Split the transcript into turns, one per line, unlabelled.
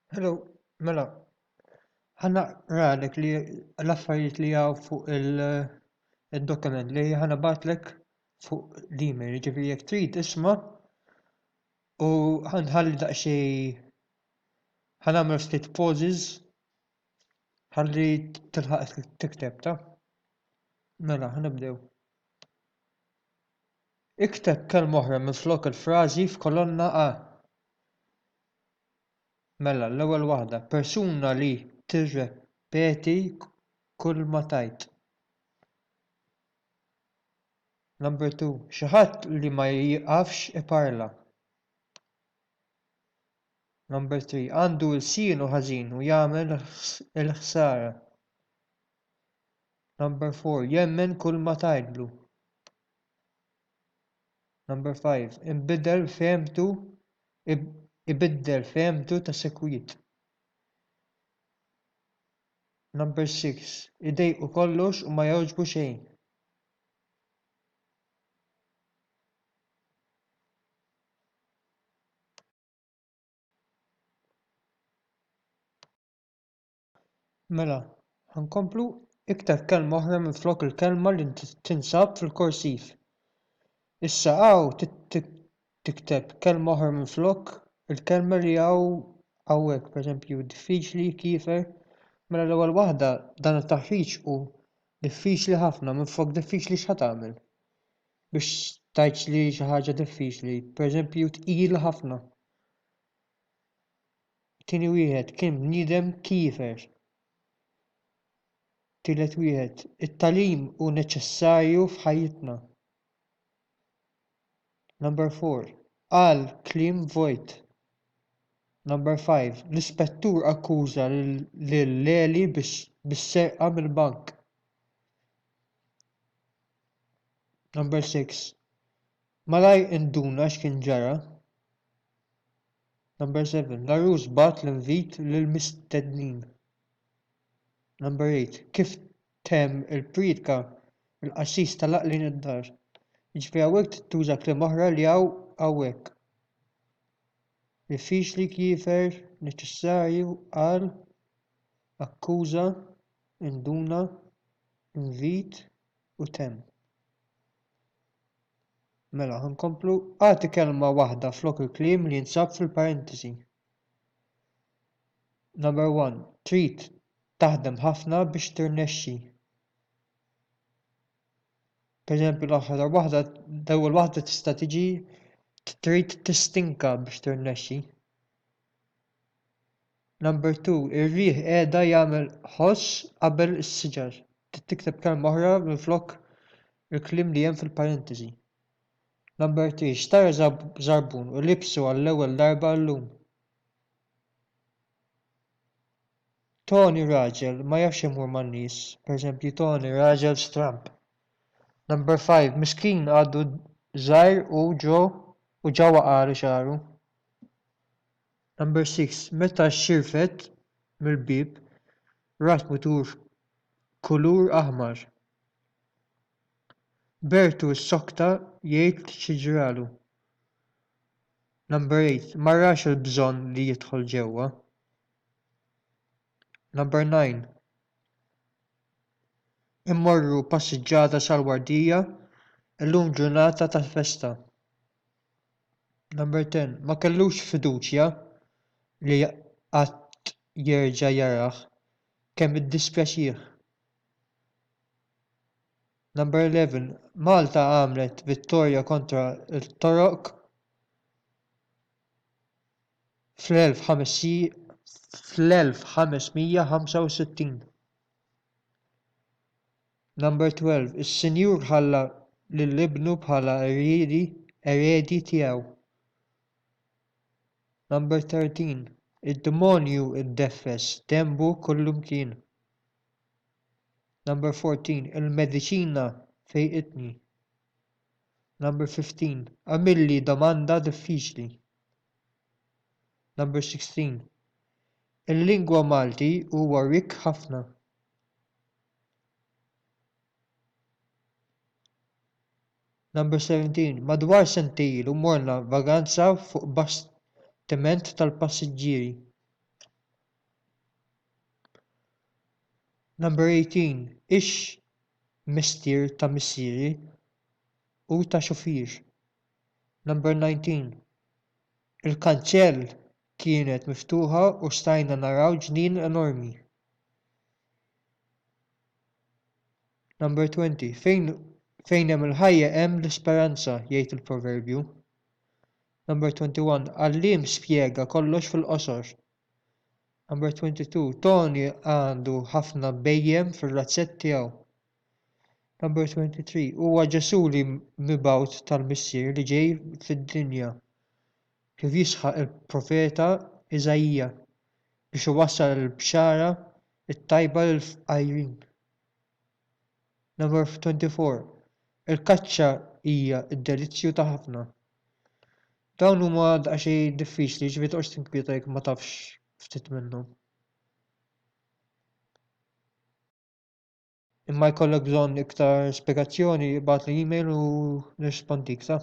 Hello, mela, ħana ralek li l-affarijiet li għaw fuq il-dokument li ħana batlek fuq l-email, ġifiri jek trid isma u ħanħalli daqxej ħanamel ftit pauses ħalli tilħaq tikteb ta' mela ħanibdew. Ikteb kelma oħra minn flok il-frażi f'kolonna A. Mela l-ewwel waħda, persuna li tirrepeti kull ma tajt. Number 2, xi ħadd li ma jieqafx iparla. Number 3, għandu l-sienu ħażin u jagħmel il-ħsara. Number 4, jemmen kull ma tgħidlu. Number 5, ibiddel fehmtu ta' sekwit. Number 6, idejqu kollox u ma jogħġbu xejn. Mela, ħankomplu ikteb kelma oħra minflok il-kelma li tinsab fil-korsiv. Issa tikteb kelma oħra minflok il-kelma li hawnhekk, pereżempju diffiċli, kiefer. Mela l-ewwel waħda dan it-taħriġ hu diffiċli ħafna, minflok diffiċli x'ħad tagħmel biex tgħid li xi ħaġa diffiċli, pereżempju tqil ħafna. Tieni wieħed kien bniedem kiefer. Tielet wieħed, it-tagħlim hu neċessarju f'ħajjitna. Number 4, qal kliem vojt. Number 5, l-ispettur akkuża lil Leli bis-serqa mill-bank. Number 6, malajr induna x'kien ġara. Number 7, l-arus bagħat l-invit lill-mistednin. Number 8, kif temm il-priedka il-qassis tal-aqlin id-dar. Jiġifieri hawnhekk tuża kliem oħra li hawnhekk. Diffiċli, kiefer, neċessarju, qal, akkuża, induna, invit u temm. Mela ħankomplu agħti kelma waħda flok il-kliem li jinsab fil-parentesi. Number 1, trid taħdem ħafna biex tirnexxi. Pereżempju l-ewwel waħda tista' tiġi trid tistinka biex tirnexxi. Number 2, ir-riħ qiegħda jagħmel ħoss qabel is-siġar. Tikteb kelma oħra minflok il-kliem li hemm fil-parentesi. Number 3, xtara żarbun u libsu għall-ewwel darba llum. Tony raġel ma jafx imur man-nies, pereżempju Tony raġel stramp. Number 5, miskin għadu żgħir u ġewwa qalu xaru. Number 6, meta xxirfet mill-bieb rat mutur kulur aħmar. Bertu s-sokta jgħid xi ġralu. Number 8, ma rax il-bżonn li jidħol ġewwa. Number 9, immorru passiġġjata sal-wardija illum ġurnata ta' festa. Number 10, ma kellux fiduċja li qatt jerġa' jarah kemm iddispjaċih. Number 11, Malta għamlet vittorja kontra t-Torok fl-1565. Number 12, is-Sinjur ħalla lill-ibnu bħala eredi tiegħu. Number 13, id-demonju iddeffes dembu kullimkien. Number 14, il-mediċina fejqitni. Number 15, għamilli domanda diffiċli. Number 16, il-lingwa Malti huwa rik ħafna. Number 17, madwar sentejn ilu morna vaganza fuq bastiment tal-passiġġieri. Number 18. Ix mistier ta' missieri u ta' xufier. Number 19. Il-kanċell kienet miftuħa u stajna naraw ġnien enormi. Number 20. Fejn hemm il-ħajja hemm l-isperanza, jgħid il-proverbju. Number 21. Għalliem spjega kollox fil-qosor. Number 22. Tony għandu ħafna bejjem fir-razzett tiegħu. Number 23. Huwa Ġesu li mibgħut tal-missier li ġej fid-dinja. Kif jisħaq il-profeta Iżajija biex iwassal il-bxara it-tajba lill-fqajrin. Number 24. Il-kaċċa hija d-delizzju ta' ħafna. Dawn huma daqsxejn diffiċli ġifieri toqgħodx tinkwieta jekk ma tafx ftit minnhom. Imma jkollok bżonn iktar spjegazzjoni ibgħatli email u nirrispondik sa.